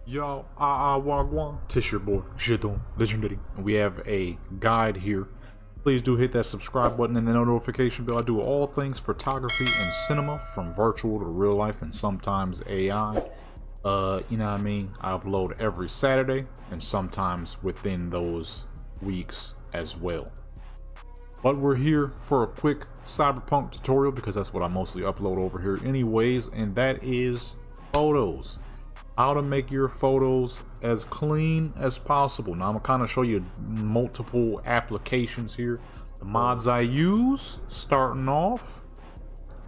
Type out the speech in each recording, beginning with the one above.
Yo, wagwan, Tish your boy, Jeton, Legendary. We have a guide here. Please do hit that subscribe button and the notification bell. I do all things photography and cinema, from virtual to real life and sometimes AI. You know what I mean? I upload every Saturday and sometimes within those weeks as well. But we're here for a quick cyberpunk tutorial because that's what I mostly upload over here anyways, and that is photos. How to make your photos as clean as possible. Now I'm gonna kind of show you multiple applications here. The mods I use, starting off,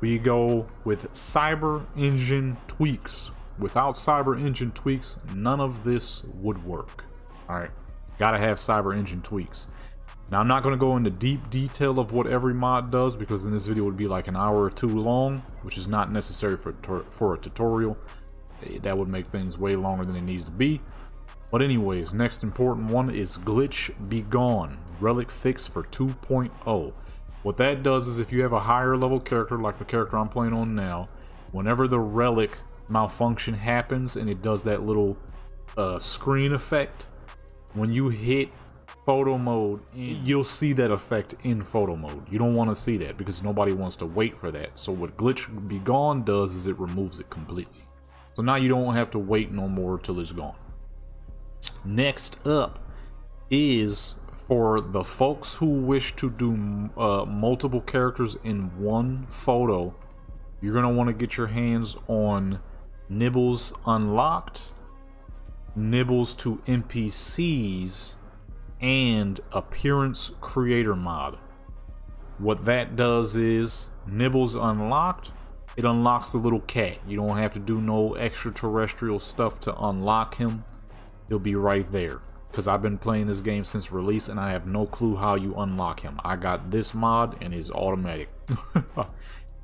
we go with CyberEngine tweaks. Without CyberEngine tweaks, none of this would work. All right, gotta have CyberEngine tweaks. Now I'm not gonna go into deep detail of what every mod does because then this video would be like an hour or two long, which is not necessary for a tutorial. That would make things way longer than it needs to be. But anyways, next important one is glitch be gone, relic fix for 2.0. What that does is if you have a higher level character like the character I'm playing on now, whenever the relic malfunction happens and it does that little screen effect, when you hit photo mode, you'll see that effect in photo mode. You don't want to see that because nobody wants to wait for that. So what glitch be gone does is it removes it completely. So now you don't have to wait no more till it's gone. Next up is for the folks who wish to do multiple characters in one photo. You're going to want to get your hands on Nibbles Unlocked, Nibbles to NPCs, and Appearance Creator mod. What that does is Nibbles Unlocked, it unlocks the little cat. You don't have to do no extraterrestrial stuff to unlock him. He'll be right there. Because I've been playing this game since release and I have no clue how you unlock him. I got this mod and it's automatic.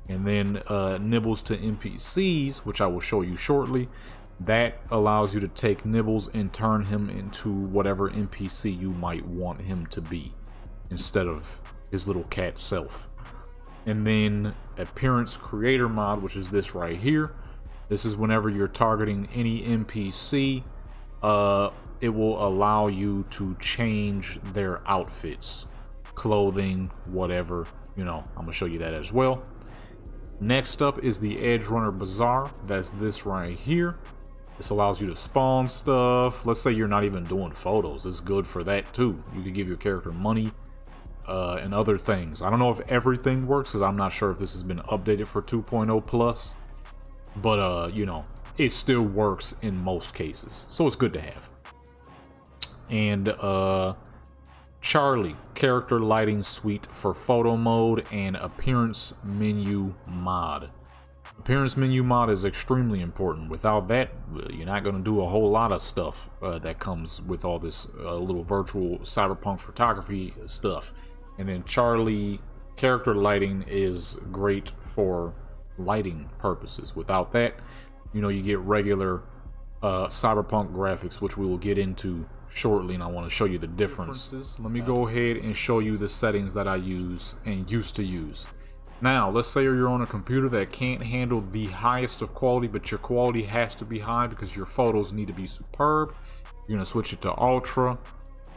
And then Nibbles to NPCs, which I will show you shortly. That allows you to take Nibbles and turn him into whatever NPC you might want him to be, instead of his little cat self. And then Appearance Creator mod, which is this right here. This is whenever you're targeting any NPC, it will allow you to change their outfits, clothing, whatever, you know. I'm gonna show you that as well. Next up is the Edge Runner Bazaar. That's this right here. This allows you to spawn stuff. Let's say you're not even doing photos. It's good for that too. You can give your character money and other things. I don't know if everything works because I'm not sure if this has been updated for 2.0 plus, but you know, it still works in most cases, so it's good to have. And Charlie, character lighting suite for photo mode and appearance menu mod. Appearance menu mod is extremely important. Without that, you're not going to do a whole lot of stuff that comes with all this little virtual cyberpunk photography stuff. And then Charlie character lighting is great for lighting purposes. Without that, you know, you get regular cyberpunk graphics, which we will get into shortly, and I want to show you the differences. Let me go ahead and show you the settings that I use and used to use. Now, let's say you're on a computer that can't handle the highest of quality, but your quality has to be high because your photos need to be superb. You're going to switch it to ultra,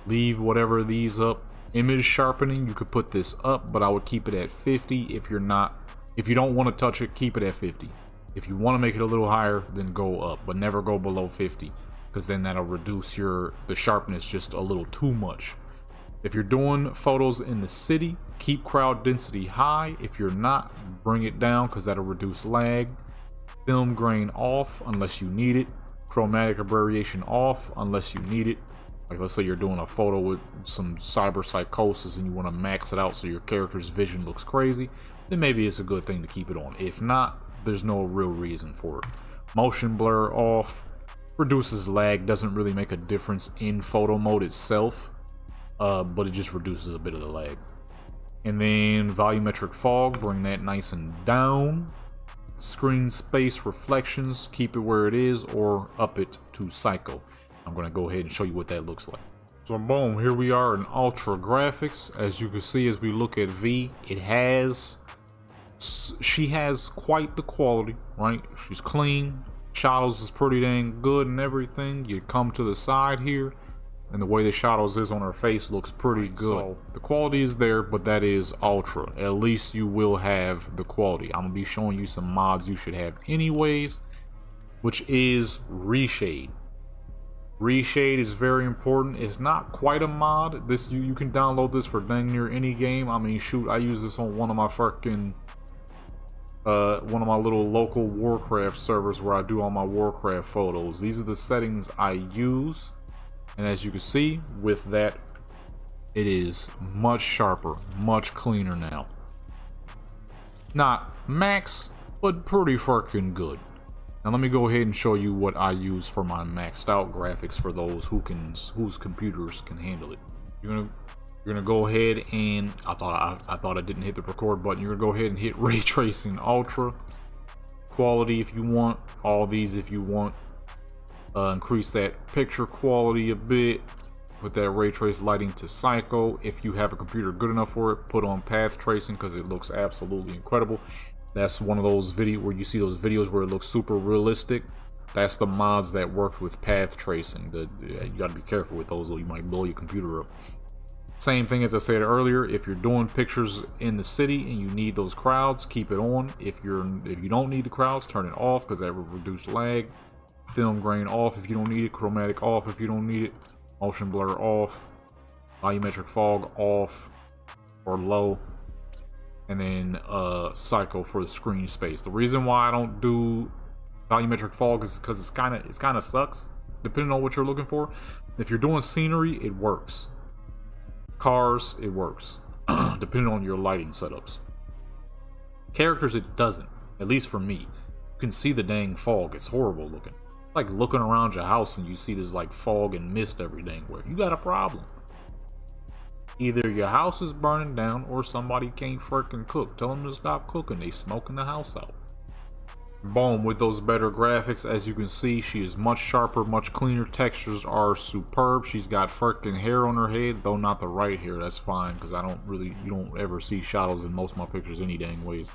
leave whatever of these up. Image sharpening, you could put this up, but I would keep it at 50. If you don't want to touch it, keep it at 50. If you want to make it a little higher, then go up, but never go below 50, because then that'll reduce the sharpness just a little too much. If you're doing photos in the city, keep crowd density high. If you're not, bring it down because that'll reduce lag. Film grain off unless you need it. Chromatic aberration off unless you need it. Like, let's say you're doing a photo with some cyber psychosis and you want to max it out so your character's vision looks crazy, then maybe it's a good thing to keep it on. If not, there's no real reason for it. Motion blur off. Reduces lag, doesn't really make a difference in photo mode itself, but it just reduces a bit of the lag. And then volumetric fog, bring that nice and down. Screen space reflections, keep it where it is or up it to psycho. I'm going to go ahead and show you what that looks like. So boom, here we are in ultra graphics. As you can see, as we look at V, she has quite the quality, right? She's clean, Shadows is pretty dang good and everything. You come to the side here, and the way the shadows is on her face looks pretty good. So the quality is there, but that is ultra. At least you will have the quality. I'm gonna be showing you some mods you should have anyways, which is reshade. Reshade is very important. It's not quite a mod. This you can download this for dang near any game. I mean, shoot, I use this on one of my fucking one of my little local Warcraft servers where I do all my Warcraft photos. These are the settings I use, and as you can see with that, it is much sharper, much cleaner now. Not max, but pretty fucking good. Now let me go ahead and show you what I use for my maxed out graphics for those whose computers can handle it. You're gonna go ahead and I thought I didn't hit the record button. You're gonna go ahead and hit ray tracing ultra, quality if you want, all these if you want. Increase that picture quality a bit. Put that ray trace lighting to psycho. If you have a computer good enough for it, put on path tracing because it looks absolutely incredible. That's one of those videos where you see those videos where it looks super realistic. That's the mods that worked with path tracing. You gotta be careful with those or you might blow your computer up. Same thing as I said earlier, if you're doing pictures in the city and you need those crowds, keep it on. If you don't need the crowds, turn it off because that will reduce lag. Film grain off if you don't need it, chromatic off if you don't need it, motion blur off, volumetric fog off or low. And then psycho for the screen space. The reason why I don't do volumetric fog is because it's kind of sucks depending on what you're looking for. If you're doing scenery, it works. Cars, it works. Depending on your lighting setups. Characters, it doesn't. At least for me. You can see the dang fog. It's horrible looking. Like looking around your house and you see this like fog and mist every dang where. You got a problem. Either your house is burning down or somebody can't freaking cook. Tell them to stop cooking. They smoking the house out. Boom, with those better graphics, as you can see, she is much sharper, much cleaner. Textures are superb. She's got freaking hair on her head, though not the right hair. That's fine, because you don't ever see shadows in most of my pictures any dang ways.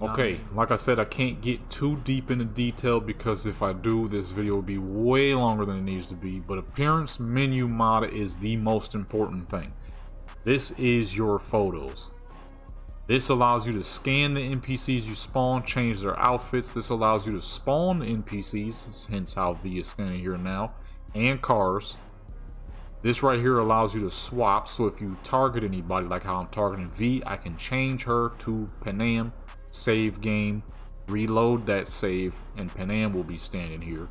Okay, like I said, I can't get too deep into detail because if I do, this video will be way longer than it needs to be. But appearance menu mod is the most important thing. This is your photos. This allows you to scan the NPCs you spawn, change their outfits. This allows you to spawn the NPCs, hence how V is standing here now, and cars. This right here allows you to swap, so if you target anybody, like how I'm targeting V, I can change her to Panam, save game, reload that save, and Panam will be standing here.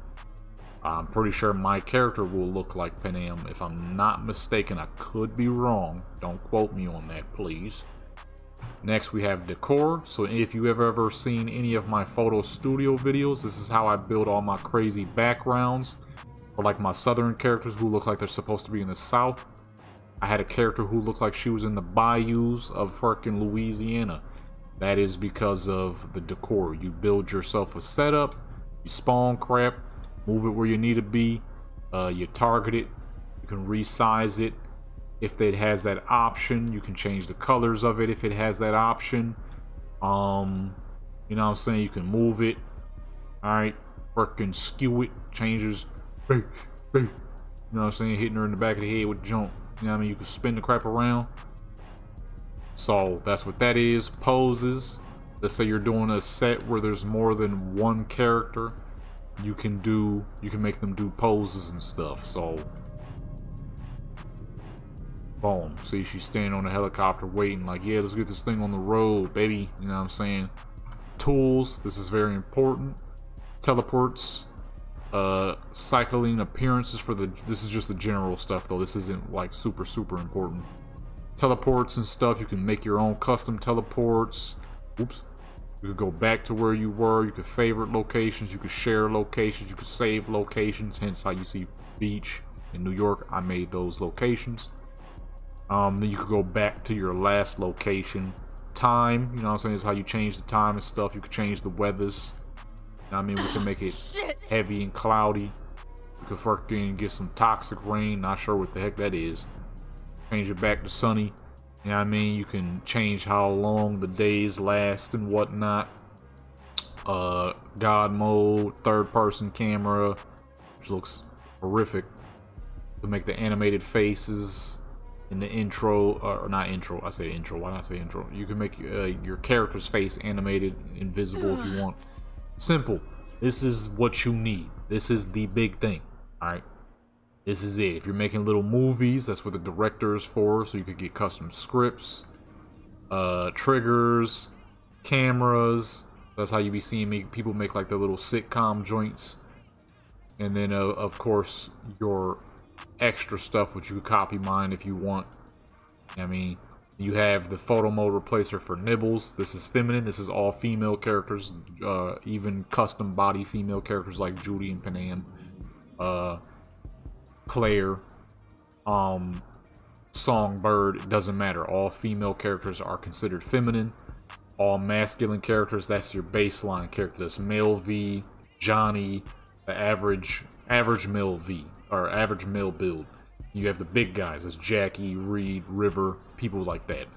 I'm pretty sure my character will look like Panam. If I'm not mistaken, I could be wrong. Don't quote me on that, please. Next, we have decor. So if you have ever seen any of my photo studio videos, this is how I build all my crazy backgrounds. Or like my southern characters who look like they're supposed to be in the south. I had a character who looked like she was in the bayous of freaking Louisiana. That is because of the decor. You build yourself a setup, you spawn crap, move it where you need to be, you target it, you can resize it. If it has that option, you can change the colors of it if it has that option. You know what I'm saying? You can move it. Alright, freaking skew it, changes. You know what I'm saying? Hitting her in the back of the head with jump. You know what I mean? You can spin the crap around. So that's what that is. Poses. Let's say you're doing a set where there's more than one character. You can make them do poses and stuff. So boom. See, she's standing on the helicopter waiting like, yeah, let's get this thing on the road, baby. You know what I'm saying? Tools. This is very important. Teleports. Cycling appearances for this is just the general stuff though. This isn't like super important. Teleports and stuff. You can make your own custom teleports. Oops. You could go back to where you were. You could favorite locations. You could share locations. You could save locations. Hence how you see beach in New York. I made those locations. Then you could go back to your last location. Time, you know what I'm saying, is how you change the time and stuff. You could change the weathers. You know what I mean? We can make it heavy and cloudy. You could fucking get some toxic rain. Not sure what the heck that is. Change it back to sunny. You know what I mean? You can change how long the days last and whatnot. God mode, third person camera, which looks horrific. To make the animated faces in the intro, or not intro, I say intro, why not say intro? You can make your character's face animated, invisible if you want. Simple. This is what you need. This is the big thing, alright? This is it. If you're making little movies, that's what the director is for, so you could get custom scripts, triggers, cameras. That's how you be seeing people make like the little sitcom joints. And then, of course, your extra stuff, which you could copy mine if you want. I mean, you have the photo mode replacer for nibbles. This is feminine. This is all female characters, even custom body female characters like Judy and Panam, Claire, Songbird. It doesn't matter. All female characters are considered feminine. All masculine characters, that's your baseline character. That's male V, Johnny, the average male V, or average male build. You have the big guys, that's Jackie, Reed, River, people like that.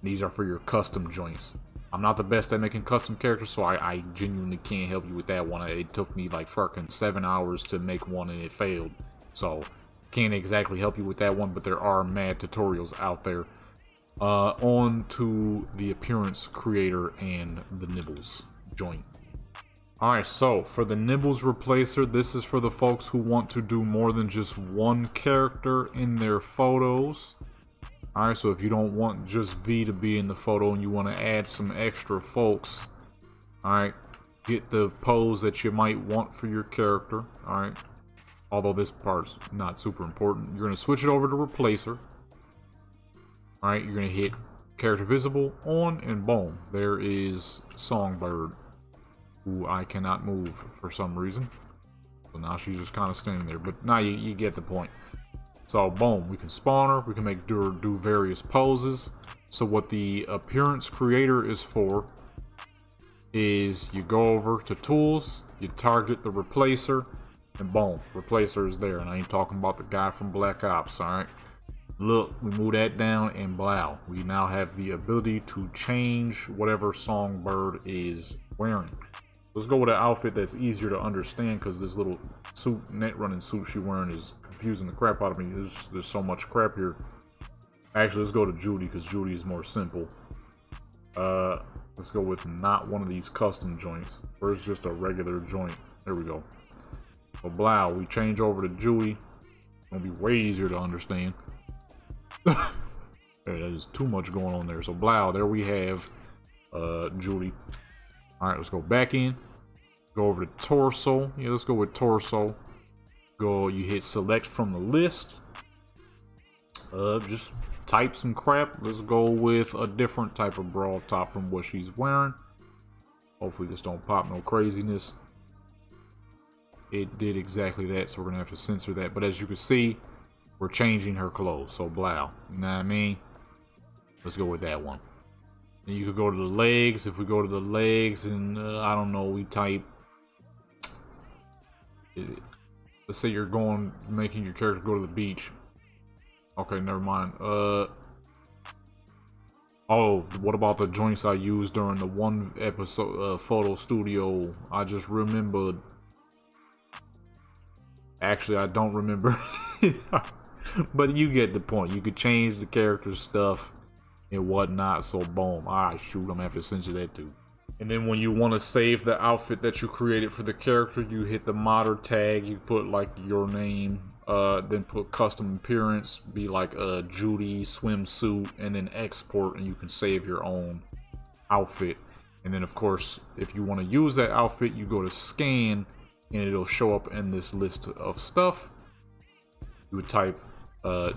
These are for your custom joints. I'm not the best at making custom characters, so I genuinely can't help you with that one. It took me like fucking 7 hours to make one and it failed. So, can't exactly help you with that one, but there are mad tutorials out there. On to the appearance creator and the nibbles joint. Alright, so for the nibbles replacer, this is for the folks who want to do more than just one character in their photos. Alright, so if you don't want just V to be in the photo and you want to add some extra folks, alright, get the pose that you might want for your character. Alright, although this part's not super important. You're going to switch it over to replacer. Alright, you're going to hit character visible on, and boom, there is Songbird, who I cannot move for some reason. So now she's just kind of standing there, but now you get the point. So boom, we can spawn her, we can make her do various poses. So what the appearance creator is for is you go over to tools, you target the replacer, and boom, replacer is there. And I ain't talking about the guy from Black Ops, alright? Look, we move that down, and blah, we now have the ability to change whatever Songbird is wearing. Let's go with an outfit that's easier to understand, because this little suit, net running suit she's wearing is confusing the crap out of me. There's so much crap here. Actually, let's go to Judy, because Judy is more simple. Let's go with not one of these custom joints. Where's just a regular joint? There we go. So blah, we change over to Judy. It's gonna be way easier to understand. There's too much going on there. So blah, there we have Judy. Alright, let's go back in. Go over to torso. Yeah, let's go with torso. You hit select from the list. Just type some crap. Let's go with a different type of bra top from what she's wearing. Hopefully this don't pop no craziness. It did exactly that, so we're gonna have to censor that. But as you can see, we're changing her clothes. So blah, you know what I mean? Let's go with that one. Then you could go to the legs. If we go to the legs and I don't know, we type, let's say you're making your character go to the beach. Okay, never mind. Oh, what about the joints I used during the one episode photo studio? I just remembered. Actually, I don't remember. But you get the point. You could change the character's stuff and whatnot. So boom. Alright, shoot, I'm gonna have to censor that too. And then when you want to save the outfit that you created for the character, you hit the modder tag. You put like your name, then put custom appearance, be like a Judy swimsuit, and then export, and you can save your own outfit. And then of course, if you want to use that outfit, you go to scan, and it'll show up in this list of stuff. You would type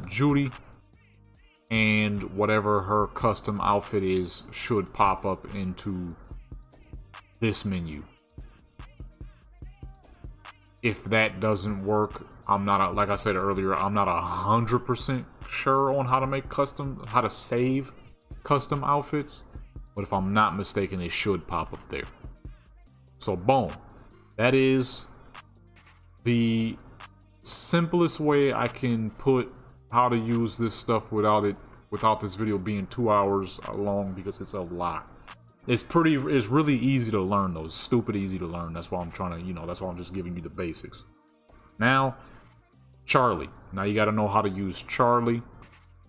Judy, and whatever her custom outfit is should pop up into this menu. If that doesn't work, I'm not, like I said earlier, I'm not 100% sure on how to save custom outfits, but if I'm not mistaken, it should pop up there. So boom, that is the simplest way I can put how to use this stuff without this video being 2 hours long, because it's a lot. It's really easy to learn though. It's stupid easy to learn. That's why I'm trying to, that's why I'm just giving you the basics. Now, Charlie. Now you got to know how to use Charlie.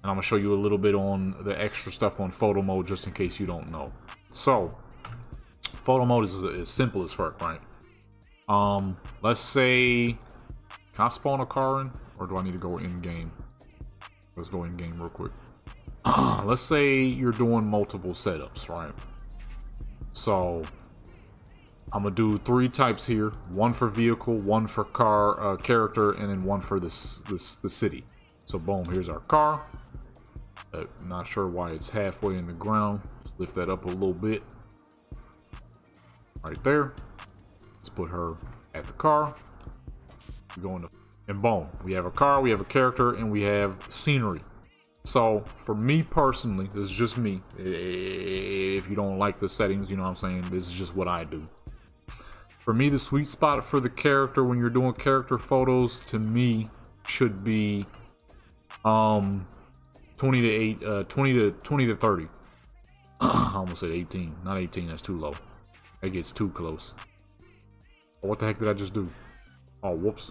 And I'm going to show you a little bit on the extra stuff on photo mode just in case you don't know. So, photo mode is simple as fuck, right? Let's say, can I spawn a car in? Or do I need to go in game? Let's go in game real quick. Let's say you're doing multiple setups, right? So I'm gonna do 3 types here: one for vehicle, one for car character, and then one for the city. So boom, here's our car. Not sure why it's halfway in the ground. Let's lift that up a little bit. Right there. Let's put her at the car. We go into, and boom, we have a car, we have a character, and we have scenery. So, for me personally, this is just me. If you don't like the settings, you know what I'm saying? This is just what I do. For me, the sweet spot for the character when you're doing character photos, to me, should be 20 to 30. I almost said 18. Not 18, that's too low. That gets too close. Oh, what the heck did I just do? Oh, whoops.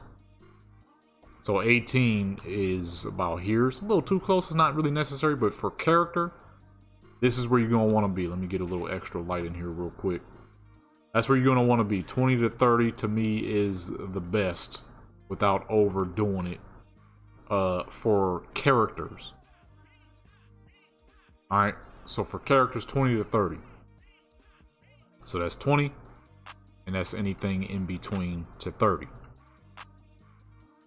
So 18 is about here. It's a little too close. It's not really necessary, but for character, this is where you're going to want to be. Let me get a little extra light in here real quick. That's where you're going to want to be. 20 to 30 to me is the best without overdoing it for characters. Alright, so for characters, 20 to 30. So that's 20, and that's anything in between to 30.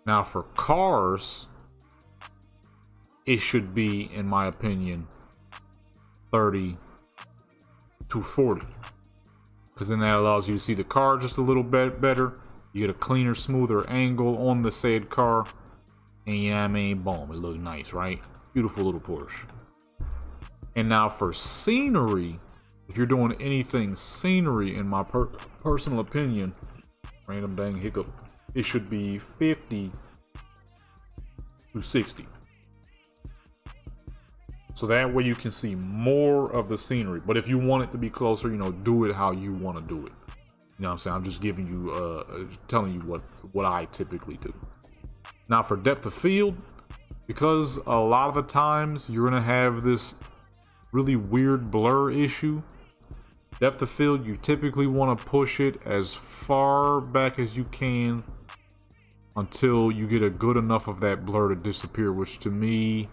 Now for cars, it should be, in my opinion, 30 to 40. Because then that allows you to see the car just a little bit better. You get a cleaner, smoother angle on the said car. And yeah, I mean, boom, it looks nice, right? Beautiful little Porsche. And now for scenery, if you're doing anything scenery, in my personal opinion, random dang hiccup, it should be 50 to 60. So that way you can see more of the scenery. But if you want it to be closer, do it how you want to do it. You know what I'm saying? I'm just giving you, telling you what I typically do. Now for depth of field, because a lot of the times you're going to have this really weird blur issue. Depth of field, you typically want to push it as far back as you can until you get a good enough of that blur to disappear, which to me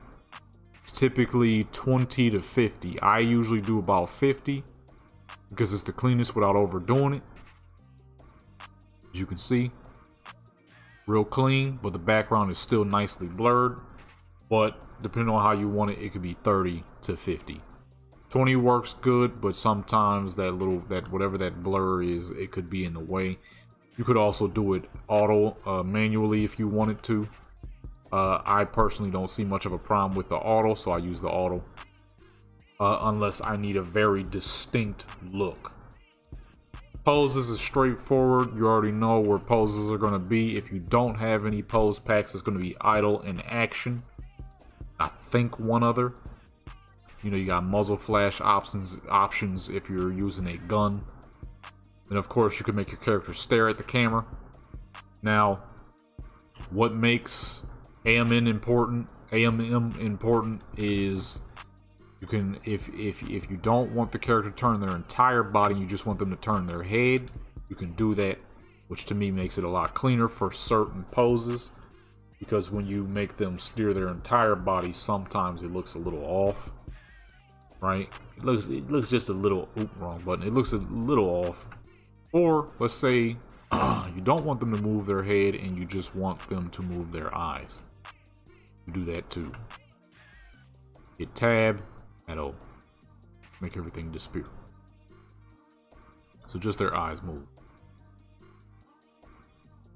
is typically 20 to 50. I usually do about 50 because it's the cleanest without overdoing it. As you can see, real clean, but the background is still nicely blurred. But depending on how you want it, it could be 30 to 50. 20 works good, but sometimes whatever that blur is, it could be in the way. You could also do it auto, manually if you wanted to. I personally don't see much of a problem with the auto, so I use the auto. Unless I need a very distinct look. Poses is straightforward. You already know where poses are going to be. If you don't have any pose packs, it's going to be idle and action. I think one other. You got muzzle flash options if you're using a gun. And of course, you can make your character stare at the camera. Now, what makes AMM important is you can, if you don't want the character to turn their entire body, you just want them to turn their head, you can do that, which to me makes it a lot cleaner for certain poses. Because when you make them steer their entire body, sometimes it looks a little off. Right? It looks just a little, wrong button. It looks a little off. Or let's say you don't want them to move their head and you just want them to move their eyes. You do that too. Hit tab, that'll make everything disappear. So just their eyes move.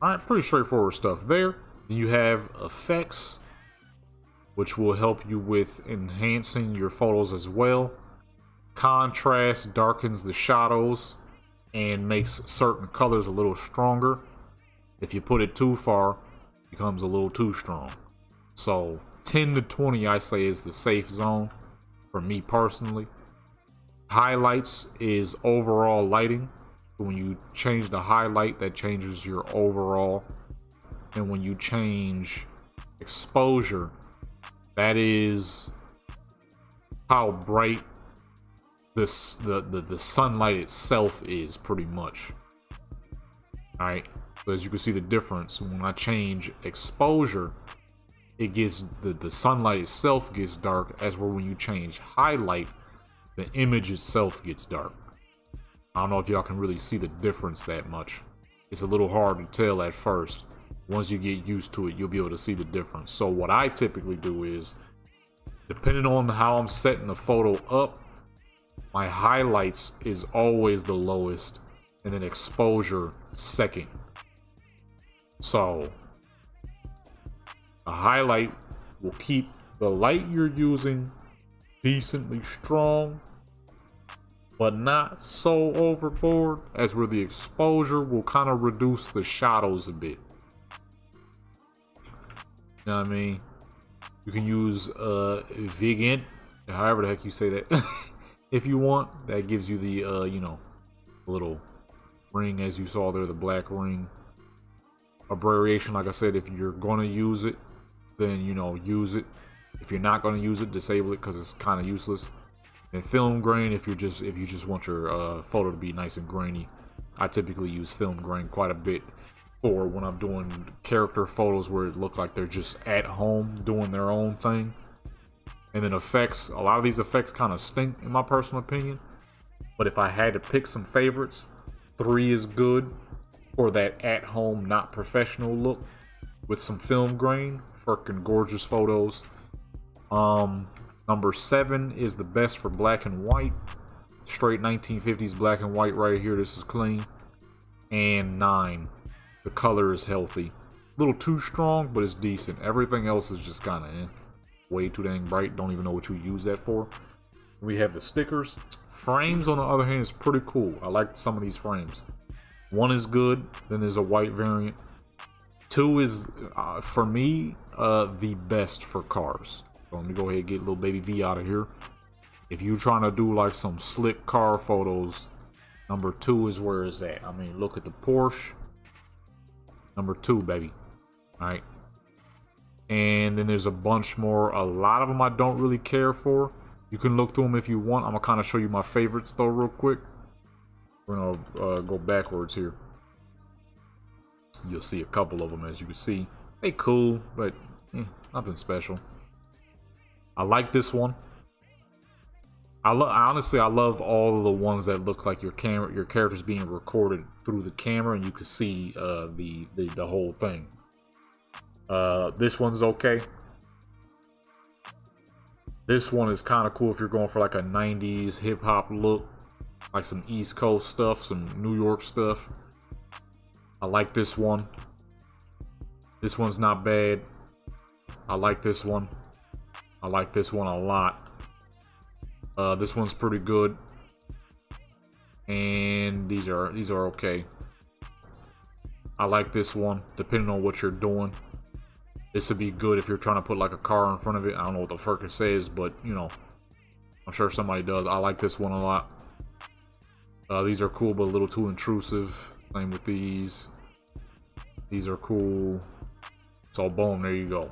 Alright, pretty straightforward stuff there. Then you have effects, which will help you with enhancing your photos as well. Contrast darkens the shadows and makes certain colors a little stronger. If you put it too far, it becomes a little too strong. So 10 to 20 I say is the safe zone for me personally. Highlights is overall lighting. When you change the highlight, that changes your overall. And when you change exposure, that is how bright the sunlight itself is, pretty much. All right, so as you can see the difference when I change exposure, it gets the sunlight itself gets dark, as where when you change highlight, the image itself gets dark. I don't know if y'all can really see the difference that much. It's a little hard to tell at first. Once you get used to it, you'll be able to see the difference. So what I typically do is, depending on how I'm setting the photo up, my highlights is always the lowest, and then exposure second. So a highlight will keep the light you're using decently strong, but not so overboard, as where the exposure will kind of reduce the shadows a bit. You know what I mean? You can use Vigint, however the heck you say that, if you want. That gives you the you know, little ring, as you saw there, the black ring. Aberration, like I said, if you're gonna use it, then, you know, use it. If you're not gonna use it, disable it, because it's kind of useless. And film grain, if you just want your photo to be nice and grainy. I typically use film grain quite a bit for when I'm doing character photos where it looks like they're just at home doing their own thing. And then effects, a lot of these effects kind of stink in my personal opinion, but if I had to pick some favorites, 3 is good for that at home, not professional look with some film grain. Freaking gorgeous photos. Number 7 is the best for black and white, straight 1950s black and white right here. This is clean. And 9, the color is healthy, a little too strong, but it's decent. Everything else is just kind of way too dang bright. Don't even know what you use that for. We have the stickers. Frames, on the other hand, is pretty cool. I like some of these frames. 1 is good, then there's a white variant. 2 is for me the best for cars. So let me go ahead and get little baby V out of here. If you're trying to do like some slick car photos, number 2 is where it's at. I mean, look at the Porsche. Number 2, baby. All right. And then there's a bunch more. A lot of them I don't really care for. You can look through them if you want. I'm gonna kind of show you my favorites though real quick. We're gonna go backwards here. You'll see a couple of them, as you can see. They cool, but nothing special. I like this one. Honestly, I love all of the ones that look like your character's being recorded through the camera, and you can see the whole thing. This one's okay. This one is kind of cool if you're going for like a 90s hip hop look, like some East Coast stuff, some New York stuff. I like this one. This one's not bad. I like this one. I like this one a lot. This one's pretty good. And these are okay. I like this one, depending on what you're doing. This would be good if you're trying to put like a car in front of it. I don't know what the frick it says, but you know, I'm sure somebody does. I like this one a lot. These are cool, but a little too intrusive. Same with these. These are cool. So boom, there you go.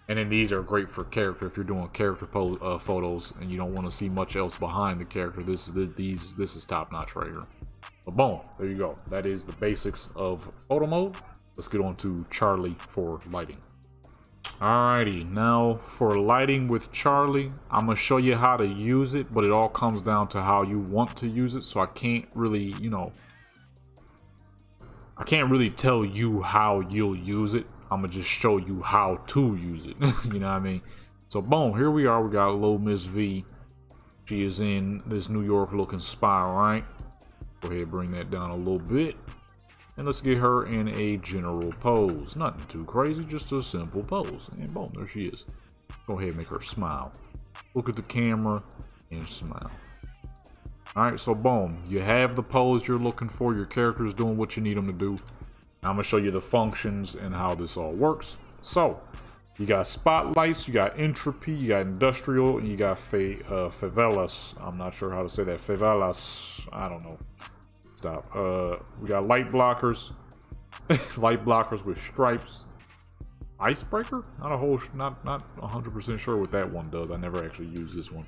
And then these are great for character if you're doing character photos and you don't want to see much else behind the character. This is top notch right here. But boom, there you go. That is the basics of photo mode. Let's get on to Charlie for lighting. Alrighty, now for lighting with Charlie, I'm gonna show you how to use it, but it all comes down to how you want to use it. So I can't really, you know, I can't really tell you how you'll use it. I'm gonna just show you how to use it. You know what I mean? So boom, here we are. We got little Miss V. She is in this New York looking spy, right? Go ahead and bring that down a little bit. And let's get her in a general pose. Nothing too crazy, just a simple pose. And boom, there she is. Go ahead and make her smile. Look at the camera and smile. Alright, so boom, you have the pose you're looking for. Your character is doing what you need them to do. I'm going to show you the functions and how this all works. So, You got spotlights, you got entropy, you got industrial, and you got favelas. I'm not sure how to say that. Favelas. I don't know. Stop. We got light blockers. Light blockers with stripes. Icebreaker? Not 100% sure what that one does. I never actually used this one.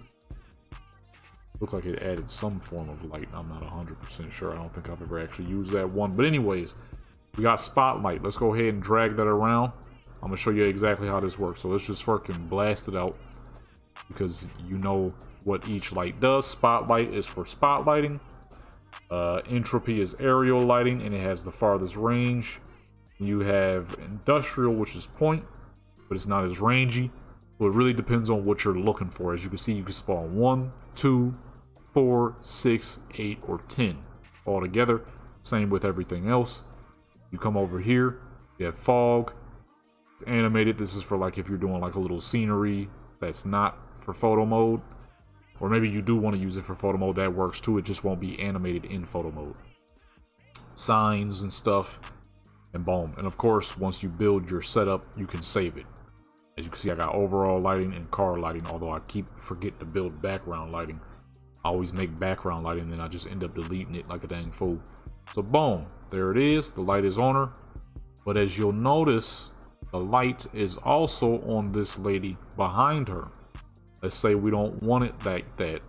Looks like it added some form of light. I'm not 100% sure. I don't think I've ever actually used that one. But anyways, we got spotlight. Let's go ahead and drag that around. I'm gonna show you exactly how this works. So let's just fucking blast it out because you know what each light does. Spotlight is for spotlighting. Entropy is aerial lighting, and it has the farthest range. You have industrial, which is point, but it's not as rangy. So it really depends on what you're looking for. As you can see, you can spawn 1, 2, 4, 6, 8, or 10 all together. Same with everything else. You come over here, you have fog. It's animated. This is for like if you're doing like a little scenery that's not for photo mode. Or maybe you do want to use it for photo mode. That works too. It just won't be animated in photo mode. Signs and stuff. And boom. And of course, once you build your setup, you can save it. As you can see, I got overall lighting and car lighting. Although I keep forgetting to build background lighting. I always make background lighting and then I just end up deleting it like a dang fool. So boom. There it is. The light is on her. But as you'll notice, the light is also on this lady behind her. Let's say we don't want it like that.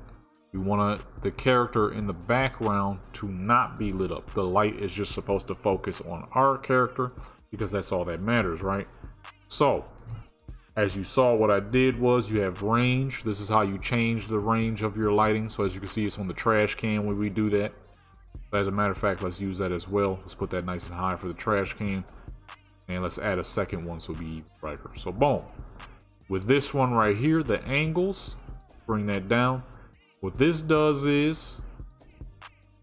We want the character in the background to not be lit up. The light is just supposed to focus on our character because that's all that matters, right? So, as you saw, what I did was you have range. This is how you change the range of your lighting. So as you can see, it's on the trash can when we do that. But as a matter of fact, let's use that as well. Let's put that nice and high for the trash can. And let's add a second one so it'll be brighter. So boom. With this one right here, the angles, bring that down. What this does is,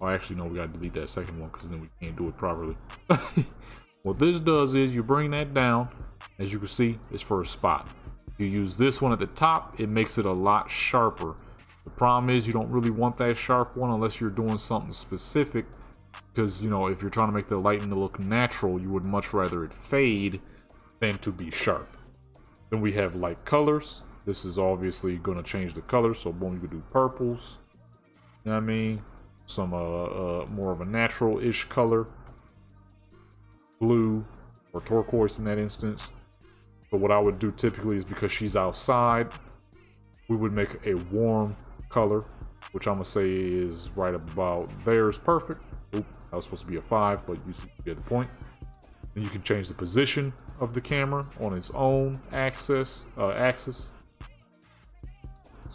oh, actually no, we gotta delete that second one because then we can't do it properly. What this does is you bring that down. As you can see, it's for a spot. You use this one at the top, it makes it a lot sharper. The problem is you don't really want that sharp one unless you're doing something specific. Because, you know, if you're trying to make the lighting look natural, you would much rather it fade than to be sharp. Then we have light colors. This is obviously going to change the color. So boom, you could do purples. You know what I mean? Some more of a natural-ish color. Blue or turquoise in that instance. But what I would do typically is because she's outside, we would make a warm color, which I'm going to say is right about there is perfect. Oop, that was supposed to be a 5, but you get the point. And you can change the position of the camera on its own axis. So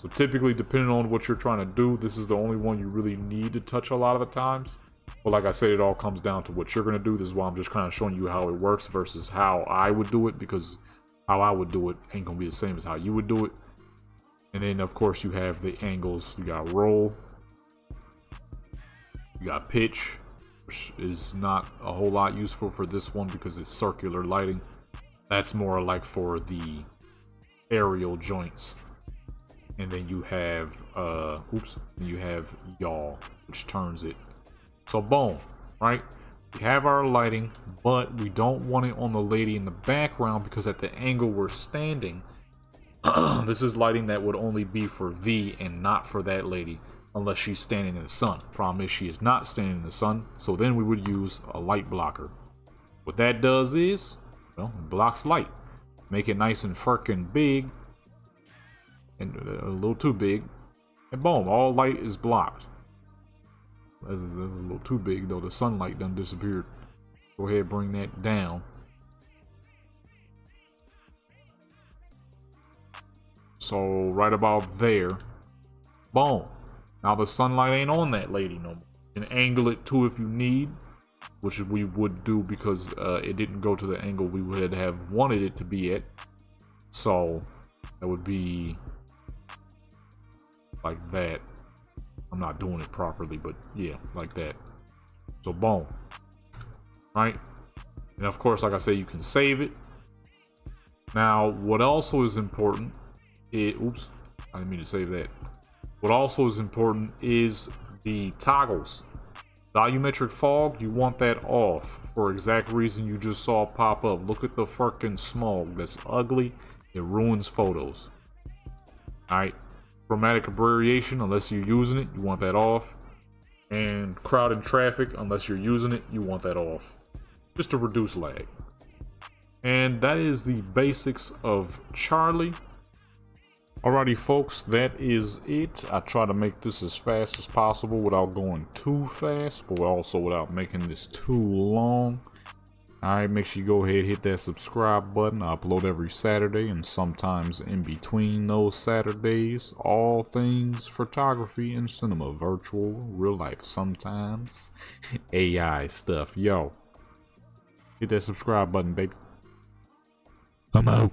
typically, depending on what you're trying to do, this is the only one you really need to touch a lot of the times. But like I said, it all comes down to what you're going to do. This is why I'm just kind of showing you how it works versus how I would do it, because how I would do it ain't going to be the same as how you would do it. And then, of course, you have the angles. You got roll. You got pitch, which is not a whole lot useful for this one because it's circular lighting. That's more like for the aerial joints. And then you have, you have yaw, which turns it. So boom, right? We have our lighting, but we don't want it on the lady in the background because at the angle we're standing, this is lighting that would only be for V and not for that lady. Unless she's standing in the sun. Problem is she is not standing in the sun, so then we would use a light blocker. What that does is, well, it blocks light. Make it nice and freaking big, and a little too big, and boom, all light is blocked. That's a little too big though. The sunlight done disappeared. Go ahead, bring that down. So right about there, boom. Now the sunlight ain't on that lady no more. You can angle it too if you need, which we would do because it didn't go to the angle we would have wanted it to be at. So that would be like that. I'm not doing it properly, but yeah, like that. So boom, right? And of course, like I said, you can save it. Now, what also is important is, oops, I didn't mean to save that. What also is important is the toggles. Volumetric fog, you want that off for exact reason you just saw pop up. Look at the fucking smog. That's ugly. It ruins photos. Alright. Chromatic aberration, unless you're using it, you want that off. And crowd and traffic, unless you're using it, you want that off. Just to reduce lag. And that is the basics of Charlie. Alrighty folks, that is it. I try to make this as fast as possible without going too fast, but also without making this too long. Alright, make sure you go ahead and hit that subscribe button. I upload every Saturday and sometimes in between those Saturdays. All things photography and cinema, virtual, real life, sometimes AI stuff. Yo, hit that subscribe button, baby. I'm out.